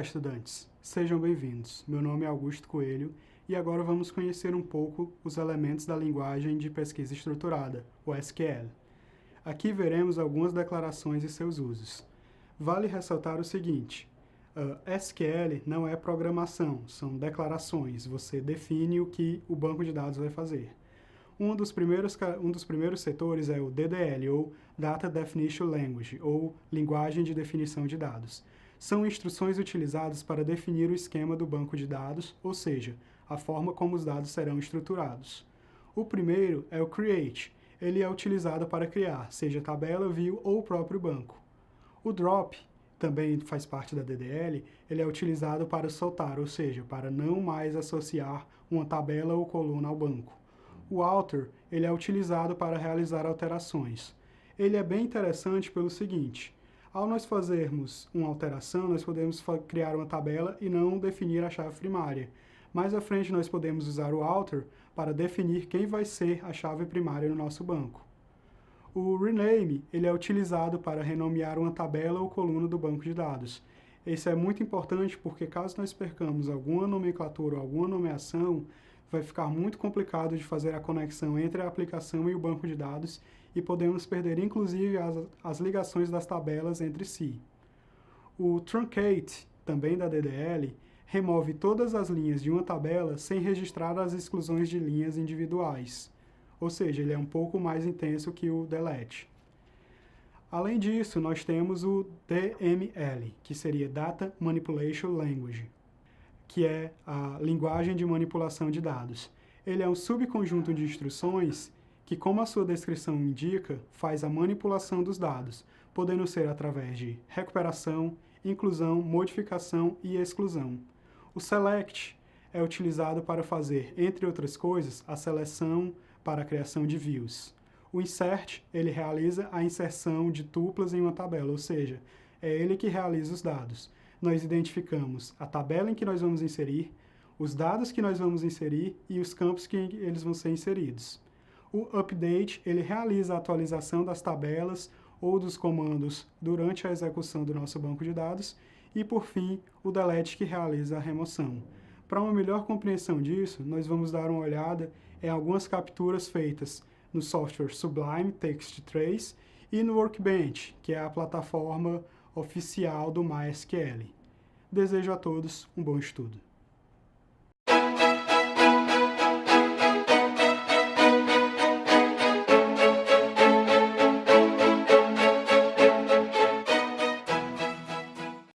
estudantes! Sejam bem-vindos. Meu nome é Augusto Coelho e agora vamos conhecer um pouco os elementos da linguagem de pesquisa estruturada, o SQL. Aqui veremos algumas declarações e seus usos. Vale ressaltar o seguinte: SQL não é programação, são declarações. Você define o que o banco de dados vai fazer. Um dos primeiros setores é o DDL, ou Data Definition Language, ou Linguagem de Definição de Dados. São instruções utilizadas para definir o esquema do banco de dados, ou seja, a forma como os dados serão estruturados. O primeiro é o Create. Ele é utilizado para criar, seja tabela, view ou o próprio banco. O Drop, também faz parte da DDL, ele é utilizado para soltar, ou seja, para não mais associar uma tabela ou coluna ao banco. O Alter, ele é utilizado para realizar alterações. Ele é bem interessante pelo seguinte: ao nós fazermos uma alteração, nós podemos criar uma tabela e não definir a chave primária. Mais à frente, nós podemos usar o Alter para definir quem vai ser a chave primária no nosso banco. O Rename, ele é utilizado para renomear uma tabela ou coluna do banco de dados. Isso é muito importante porque caso nós percamos alguma nomenclatura ou alguma nomeação, vai ficar muito complicado de fazer a conexão entre a aplicação e o banco de dados e podemos perder inclusive as ligações das tabelas entre si. O Truncate, também da DDL, remove todas as linhas de uma tabela sem registrar as exclusões de linhas individuais. Ou seja, ele é um pouco mais intenso que o Delete. Além disso, nós temos o DML, que seria Data Manipulation Language, que é a linguagem de manipulação de dados. Ele é um subconjunto de instruções que, como a sua descrição indica, faz a manipulação dos dados, podendo ser através de recuperação, inclusão, modificação e exclusão. O Select é utilizado para fazer, entre outras coisas, a seleção para a criação de views. O Insert, ele realiza a inserção de tuplas em uma tabela, ou seja, é ele que realiza os dados. Nós identificamos a tabela em que nós vamos inserir, os dados que nós vamos inserir e os campos que eles vão ser inseridos. O Update, ele realiza a atualização das tabelas ou dos comandos durante a execução do nosso banco de dados. E, por fim, o Delete, que realiza a remoção. Para uma melhor compreensão disso, nós vamos dar uma olhada em algumas capturas feitas no software Sublime Text Trace e no Workbench, que é a plataforma oficial do MySQL. Desejo a todos um bom estudo.